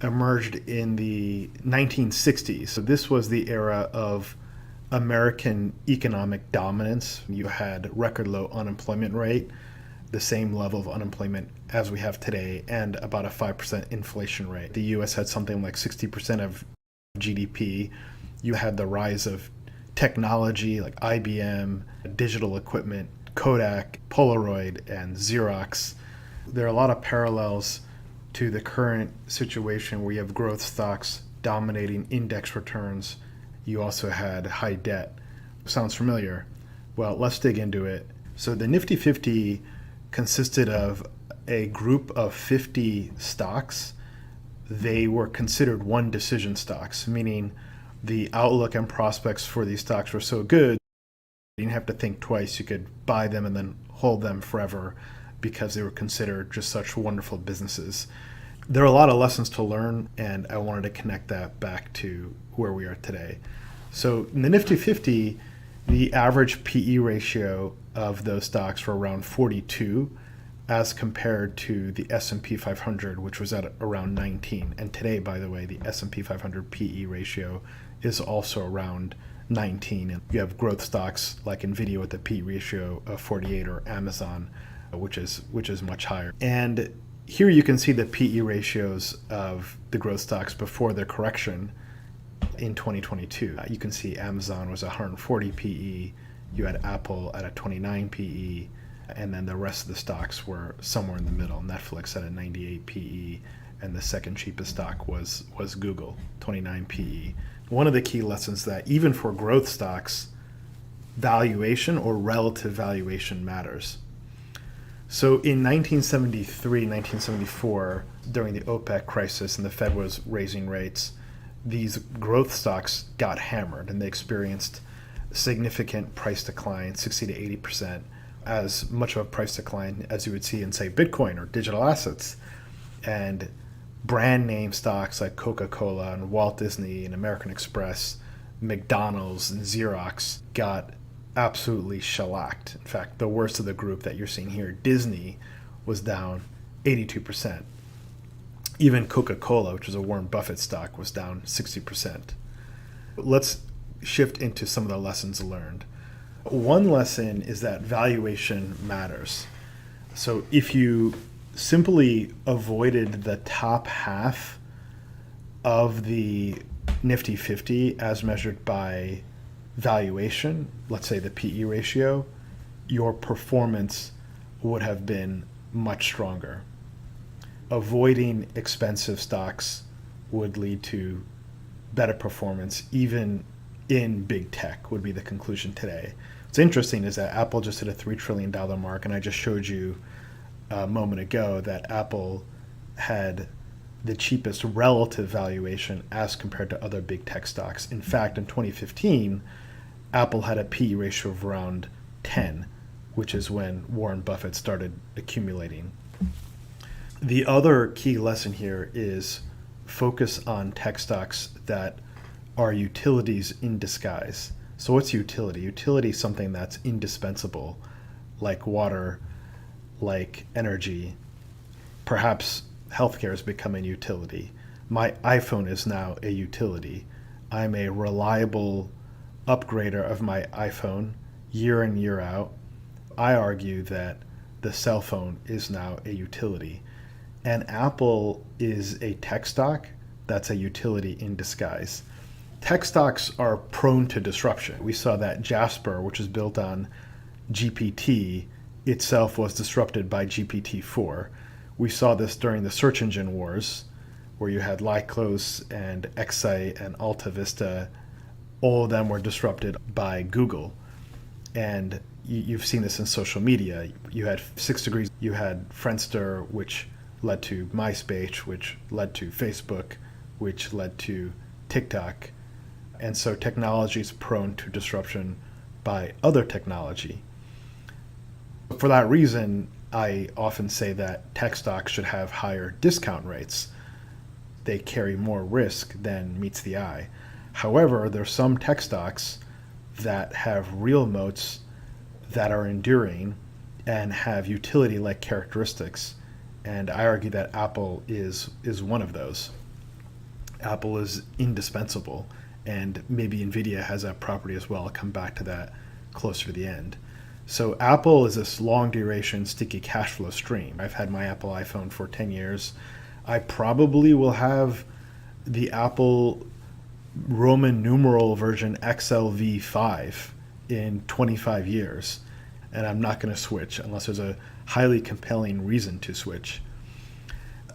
emerged in the 1960s. So this was the era of American economic dominance. You had record low unemployment rate, the same level of unemployment as we have today, and about a 5% inflation rate. The US had something like 60% of GDP. You had the rise of technology like IBM, digital equipment, Kodak, Polaroid, and Xerox. There are a lot of parallels to the current situation where you have growth stocks dominating index returns. You also had high debt. Sounds familiar? Well, let's dig into it. So the Nifty 50 consisted of a group of 50 stocks. They were considered one decision stocks, meaning the outlook and prospects for these stocks were so good, you didn't have to think twice. You could buy them and then hold them forever because they were considered just such wonderful businesses. There are a lot of lessons to learn, and I wanted to connect that back to where we are today. So in the Nifty 50, the average PE ratio of those stocks were around 42 as compared to the S&P 500, which was at around 19. And today, by the way, the S&P 500 PE ratio is also around 19. And you have growth stocks like Nvidia with a PE ratio of 48, or Amazon, which is much higher. And here you can see the PE ratios of the growth stocks before their correction in 2022. You can see Amazon was 140 PE, you had Apple at a 29 PE, and then the rest of the stocks were somewhere in the middle. Netflix at a 98 PE, and the second cheapest stock was Google, 29 PE. One of the key lessons that even for growth stocks, valuation or relative valuation matters. So in 1973, 1974, during the OPEC crisis and the Fed was raising rates, these growth stocks got hammered and they experienced significant price decline, 60 to 80%, as much of a price decline as you would see in, say, Bitcoin or digital assets. And brand name stocks like Coca-Cola and Walt Disney and American Express, McDonald's and Xerox got absolutely shellacked. In fact, the worst of the group that you're seeing here, Disney, was down 82%. Even Coca-Cola, which is a Warren Buffett stock, was down 60%. Let's shift into some of the lessons learned. One lesson is that valuation matters. So if you simply avoided the top half of the Nifty 50 as measured by valuation, let's say the PE ratio, your performance would have been much stronger. Avoiding expensive stocks would lead to better performance, even in big tech, would be the conclusion today. What's interesting is that Apple just hit a $3 trillion mark, and I just showed you a moment ago that Apple had the cheapest relative valuation as compared to other big tech stocks. In fact, in 2015, Apple had a PE ratio of around 10, which is when Warren Buffett started accumulating. The other key lesson here is focus on tech stocks that are utilities in disguise. So what's utility? Utility is something that's indispensable, like water, like energy. Perhaps healthcare has become a utility. My iPhone is now a utility. I'm a reliable upgrader of my iPhone year in, year out. I argue that the cell phone is now a utility. And Apple is a tech stock that's a utility in disguise. Tech stocks are prone to disruption. We saw that Jasper, which is built on GPT, itself was disrupted by GPT-4. We saw this during the search engine wars, where you had Lycos and Excite and Alta Vista. All of them were disrupted by Google. And you've seen this in social media. You had 6 Degrees, you had Friendster, which led to MySpace, which led to Facebook, which led to TikTok. And so technology is prone to disruption by other technology. For that reason, I often say that tech stocks should have higher discount rates. They carry more risk than meets the eye. However, there are some tech stocks that have real moats that are enduring and have utility-like characteristics. And I argue that Apple is one of those. Apple is indispensable, and maybe Nvidia has that property as well. I'll come back to that closer to the end. So Apple is this long duration sticky cash flow stream. I've had my Apple iPhone for 10 years. I probably will have the Apple Roman numeral version XLV5 in 25 years, and I'm not going to switch unless there's a highly compelling reason to switch.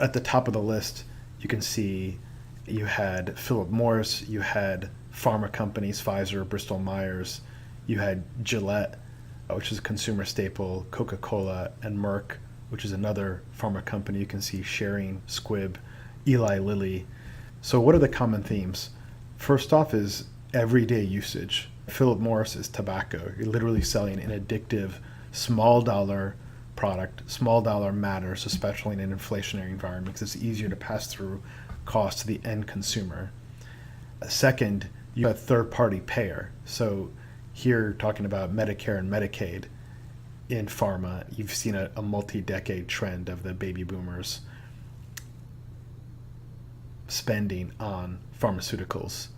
At the top of the list, you can see you had Philip Morris, you had pharma companies, Pfizer, Bristol Myers, you had Gillette, which is a consumer staple, Coca-Cola, and Merck, which is another pharma company. You can see Schering, Squibb, Eli Lilly. So what are the common themes? First off is everyday usage. Philip Morris is tobacco. You're literally selling an addictive, small dollar product. Small dollar matters, especially in an inflationary environment, because it's easier to pass through costs to the end consumer. Second, you have third-party payer. So here, talking about Medicare and Medicaid in pharma, you've seen a multi-decade trend of the baby boomers spending on pharmaceuticals.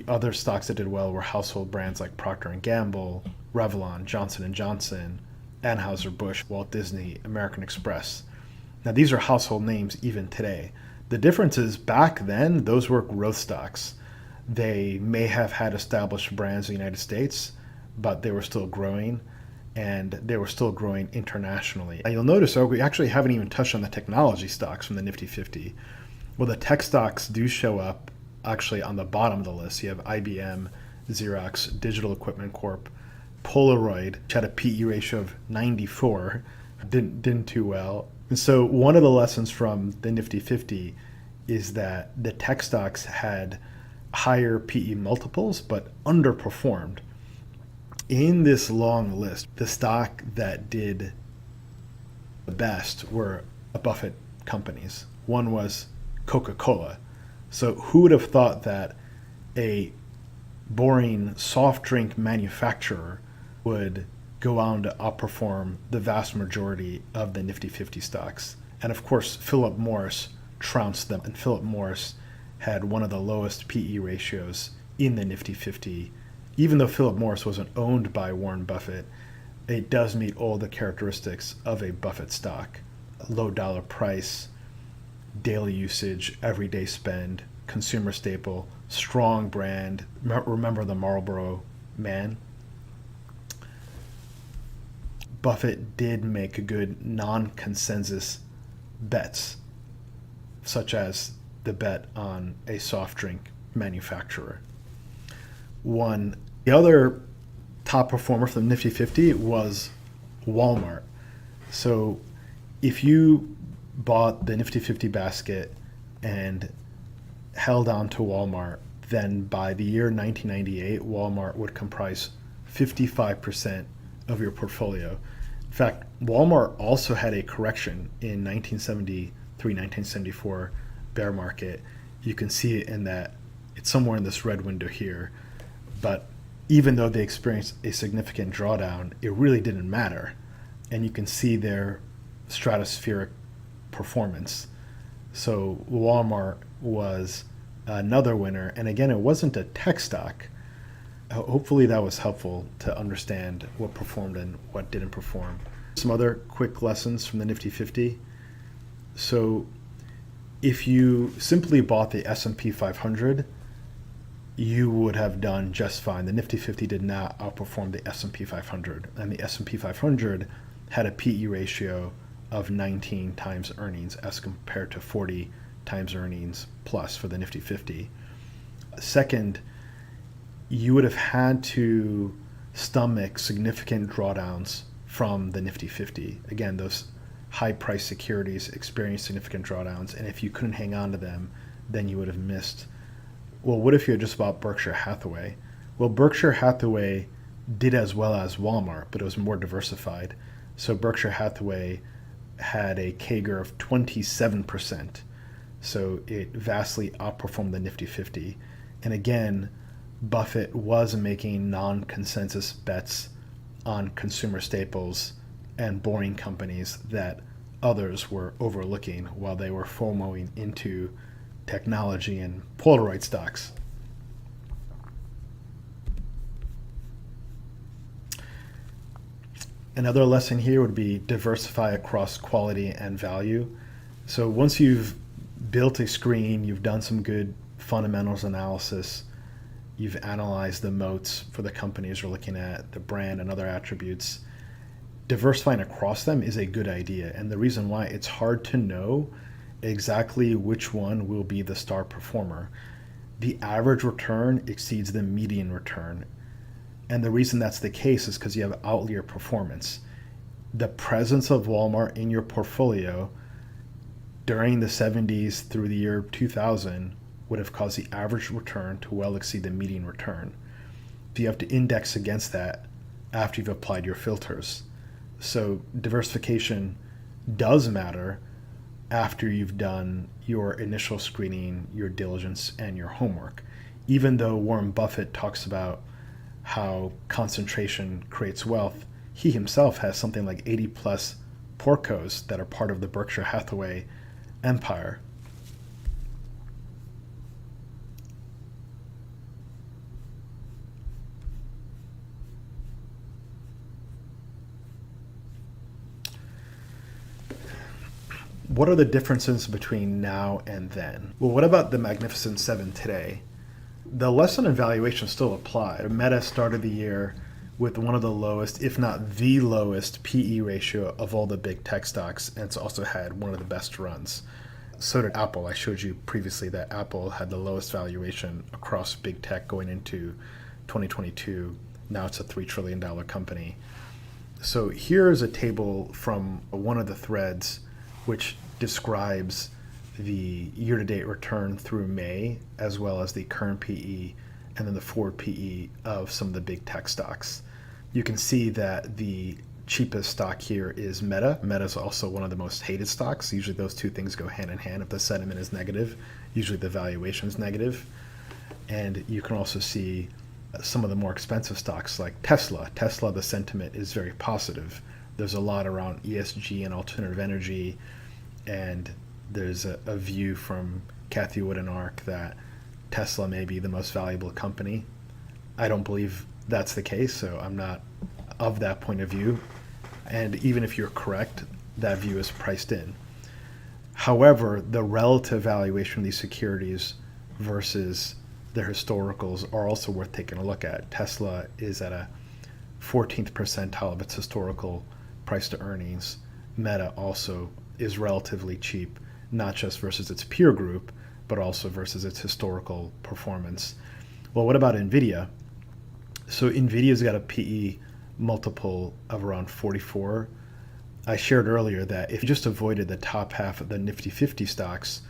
Other stocks that did well were household brands like Procter & Gamble, Revlon, Johnson & Johnson, Anheuser-Busch, Walt Disney, American Express. Now, these are household names even today. The difference is back then, those were growth stocks. They may have had established brands in the United States, but they were still growing, and they were still growing internationally. And you'll notice, we actually haven't even touched on the technology stocks from the Nifty 50. Well, the tech stocks do show up actually on the bottom of the list. You have IBM, Xerox, Digital Equipment Corp, Polaroid, which had a PE ratio of 94, didn't do well. And so one of the lessons from the Nifty 50 is that the tech stocks had higher PE multiples, but underperformed. In this long list, the stock that did the best were Buffett companies. One was Coca-Cola. So who would have thought that a boring soft drink manufacturer would go on to outperform the vast majority of the Nifty 50 stocks? And of course, Philip Morris trounced them, and Philip Morris had one of the lowest PE ratios in the Nifty 50. Even though Philip Morris wasn't owned by Warren Buffett, it does meet all the characteristics of a Buffett stock. Low dollar price, daily usage, everyday spend, consumer staple, strong brand. Remember the Marlboro Man? Buffett did make good non-consensus bets, such as the bet on a soft drink manufacturer. The other top performer from the Nifty 50 was Walmart. So if you bought the Nifty 50 basket and held on to Walmart, then by the year 1998, Walmart would comprise 55% of your portfolio. In fact, Walmart also had a correction in 1973, 1974 bear market. You can see it in that it's somewhere in this red window here. But even though they experienced a significant drawdown, it really didn't matter. And you can see their stratospheric performance. So Walmart was another winner. And again, it wasn't a tech stock. Hopefully that was helpful to understand what performed and what didn't perform. Some other quick lessons from the Nifty 50. So if you simply bought the S&P 500, you would have done just fine. The Nifty 50 did not outperform the S&P 500, and the S&P 500 had a PE ratio of 19 times earnings as compared to 40 times earnings plus for the Nifty 50. Second, you would have had to stomach significant drawdowns from the Nifty 50. Again, those high-priced securities experienced significant drawdowns, and if you couldn't hang on to them, then you would have missed. Well, what if you had just bought Berkshire Hathaway? Well, Berkshire Hathaway did as well as Walmart, but it was more diversified. So Berkshire Hathaway had a CAGR of 27%. So it vastly outperformed the Nifty 50. And again, Buffett was making non-consensus bets on consumer staples and boring companies that others were overlooking while they were FOMOing into technology, and Polaroid stocks. Another lesson here would be diversify across quality and value. So once you've built a screen, you've done some good fundamentals analysis, you've analyzed the moats for the companies you're looking at, the brand and other attributes, diversifying across them is a good idea. And the reason why, it's hard to know exactly which one will be the star performer. The average return exceeds the median return. And the reason that's the case is because you have outlier performance. The presence of Walmart in your portfolio during the 70s through the year 2000 would have caused the average return to well exceed the median return. So you have to index against that after you've applied your filters. So diversification does matter after you've done your initial screening, your diligence, and your homework. Even though Warren Buffett talks about how concentration creates wealth, he himself has something like 80 plus portcos that are part of the Berkshire Hathaway empire. What are the differences between now and then? Well, what about the Magnificent Seven today? The lesson in valuation still applies. Meta started the year with one of the lowest, if not the lowest, PE ratio of all the big tech stocks, and it's also had one of the best runs. So did Apple. I showed you previously that Apple had the lowest valuation across big tech going into 2022. Now it's a $3 trillion company. So here's a table from one of the threads which describes the year-to-date return through May, as well as the current PE and then the forward PE of some of the big tech stocks. You can see that the cheapest stock here is Meta. Meta is also one of the most hated stocks. Usually those two things go hand in hand. If the sentiment is negative, usually the valuation is negative. And you can also see some of the more expensive stocks like Tesla. Tesla, the sentiment is very positive. There's a lot around ESG and alternative energy, and there's a view from Cathie Wood and ARK that Tesla may be the most valuable company. I don't believe that's the case, so I'm not of that point of view. And even if you're correct, that view is priced in. However, the relative valuation of these securities versus their historicals are also worth taking a look at. Tesla is at a 14th percentile of its historical price to earnings. Meta also is relatively cheap, not just versus its peer group, but also versus its historical performance. Well, what about NVIDIA? So NVIDIA's got a PE multiple of around 44. I shared earlier that if you just avoided the top half of the Nifty 50 stocks,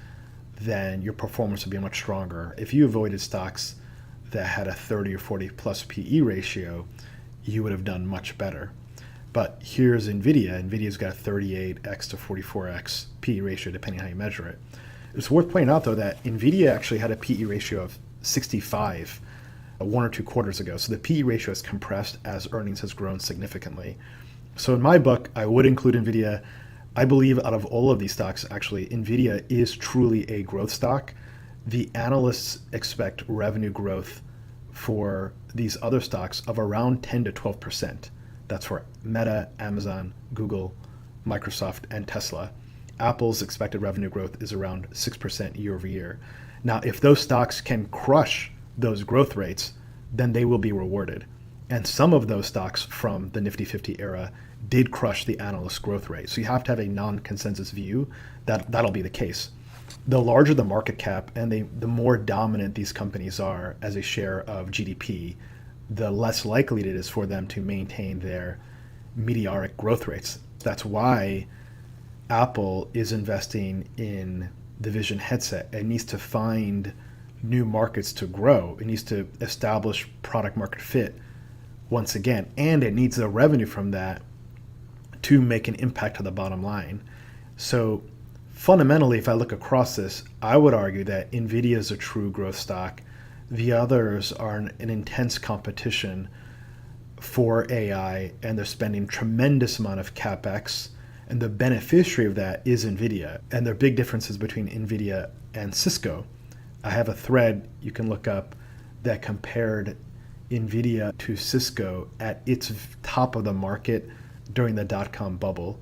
then your performance would be much stronger. If you avoided stocks that had a 30 or 40 plus PE ratio, you would have done much better. But here's NVIDIA. NVIDIA's got a 38x to 44x PE ratio, depending on how you measure it. It's worth pointing out, though, that NVIDIA actually had a PE ratio of 65 one or two quarters ago. So the PE ratio has compressed as earnings has grown significantly. So in my book, I would include NVIDIA. I believe out of all of these stocks, actually, NVIDIA is truly a growth stock. The analysts expect revenue growth for these other stocks of around 10 to 12%. That's for Meta, Amazon, Google, Microsoft, and Tesla. Apple's expected revenue growth is around 6% year over year. Now, if those stocks can crush those growth rates, then they will be rewarded. And some of those stocks from the Nifty 50 era did crush the analyst growth rate. So you have to have a non-consensus view that that'll be the case. The larger the market cap and the more dominant these companies are as a share of GDP, the less likely it is for them to maintain their meteoric growth rates. That's why Apple is investing in the Vision headset. It needs to find new markets to grow. It needs to establish product market fit once again, and it needs the revenue from that to make an impact to the bottom line. So fundamentally, if I look across this, I would argue that NVIDIA is a true growth stock. The others are an intense competition for AI, and they're spending tremendous amount of CapEx, and the beneficiary of that is NVIDIA. And there are big differences between NVIDIA and Cisco. I have a thread you can look up that compared NVIDIA to Cisco at its top of the market during the dot-com bubble.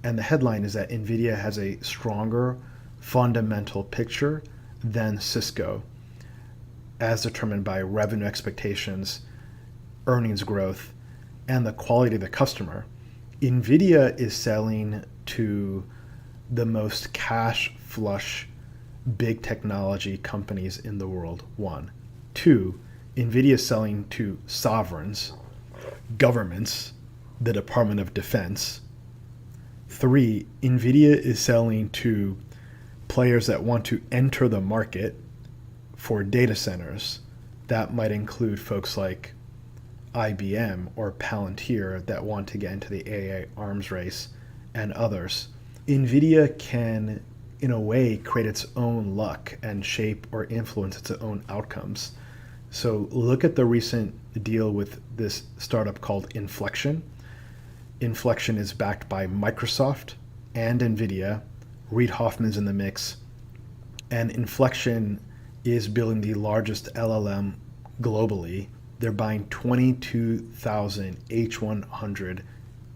And the headline is that NVIDIA has a stronger fundamental picture than Cisco, as determined by revenue expectations, earnings growth, and the quality of the customer. NVIDIA is selling to the most cash flush big technology companies in the world, one. Two, NVIDIA is selling to sovereigns, governments, the Department of Defense. Three, NVIDIA is selling to players that want to enter the market for data centers. That might include folks like IBM or Palantir that want to get into the AI arms race and others. NVIDIA can, in a way, create its own luck and shape or influence its own outcomes. So look at the recent deal with this startup called Inflection. Inflection is backed by Microsoft and NVIDIA. Reid Hoffman's in the mix. And Inflection is building the largest LLM globally. They're buying 22,000 H100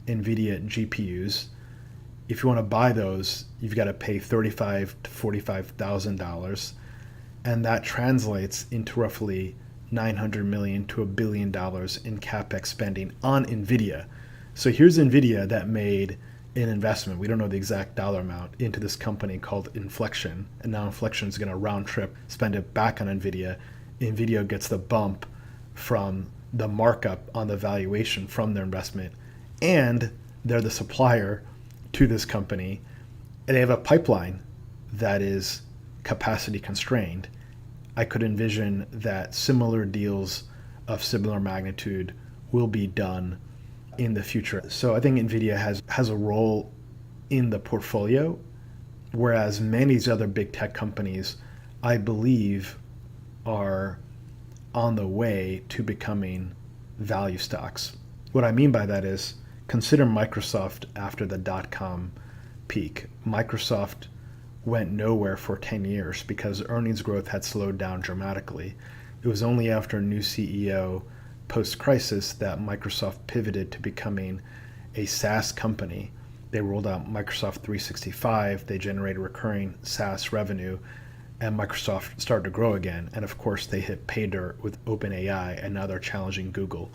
NVIDIA GPUs. If you want to buy those, you've got to pay $35,000 to $45,000. And that translates into roughly $900 million to $1 billion in CapEx spending on NVIDIA. So here's NVIDIA that made an investment, we don't know the exact dollar amount, into this company called Inflection. And now Inflection is going to round trip, spend it back on NVIDIA. NVIDIA gets the bump from the markup on the valuation from their investment. And they're the supplier to this company. And they have a pipeline that is capacity constrained. I could envision that similar deals of similar magnitude will be done in the future. So I think NVIDIA has a role in the portfolio, whereas many of these other big tech companies, I believe, are on the way to becoming value stocks. What I mean by that is, consider Microsoft after the dot-com peak. Microsoft went nowhere for 10 years because earnings growth had slowed down dramatically. It was only after a new CEO post-crisis that Microsoft pivoted to becoming a SaaS company. They rolled out Microsoft 365, they generated recurring SaaS revenue, and Microsoft started to grow again. And of course, they hit pay dirt with OpenAI, and now they're challenging Google.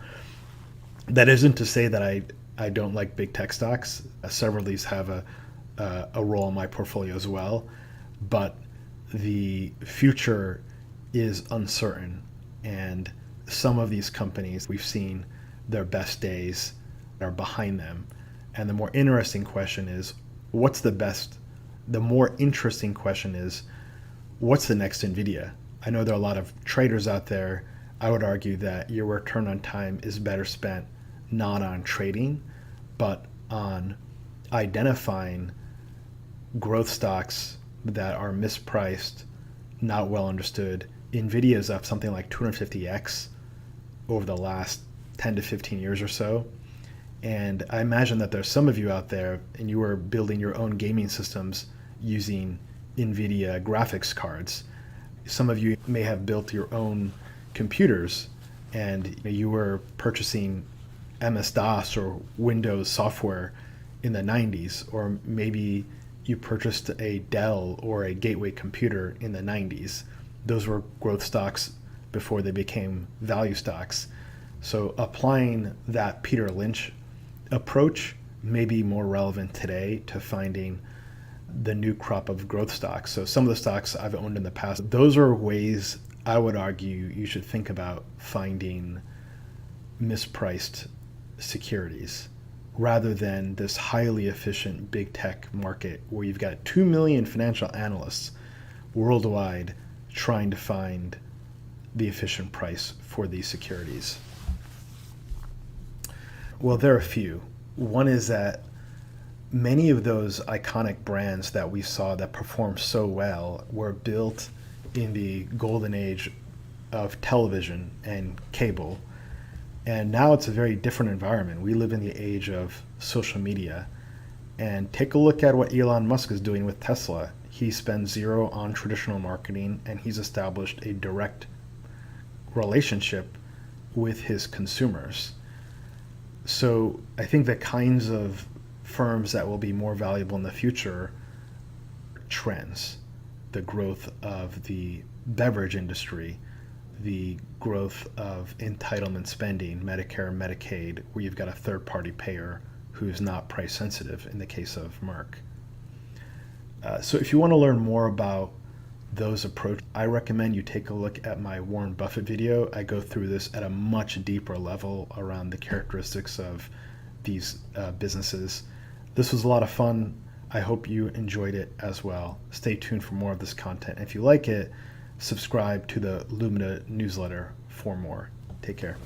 That isn't to say that I don't like big tech stocks. Several of these have a role in my portfolio as well, but the future is uncertain, and some of these companies, we've seen their best days are behind them. And the more interesting question is, what's the best? The more interesting question is, what's the next NVIDIA? I know there are a lot of traders out there. I would argue that your return on time is better spent not on trading, but on identifying growth stocks that are mispriced, not well understood. NVIDIA is up something like 250x over the last 10 to 15 years or so. And I imagine that there's some of you out there and you are building your own gaming systems using NVIDIA graphics cards. Some of you may have built your own computers and you were purchasing MS-DOS or Windows software in the 90s, or maybe you purchased a Dell or a Gateway computer in the 90s. Those were growth stocks before they became value stocks. So applying that Peter Lynch approach may be more relevant today to finding the new crop of growth stocks. So some of the stocks I've owned in the past, those are ways I would argue you should think about finding mispriced securities rather than this highly efficient big tech market where you've got 2 million financial analysts worldwide trying to find the efficient price for these securities. Well, there are a few. One is that many of those iconic brands that we saw that performed so well were built in the golden age of television and cable. And now it's a very different environment. We live in the age of social media. And take a look at what Elon Musk is doing with Tesla. He spends zero on traditional marketing, and he's established a direct relationship with his consumers. So I think the kinds of firms that will be more valuable in the future, trends, the growth of the beverage industry, the growth of entitlement spending, Medicare and Medicaid, where you've got a third-party payer who's not price sensitive in the case of Merck. So if you want to learn more about those approaches, I recommend you take a look at my Warren Buffett video. I go through this at a much deeper level around the characteristics of these businesses. This was a lot of fun. I hope you enjoyed it as well. Stay tuned for more of this content. If you like it, subscribe to the Lumina newsletter for more. Take care.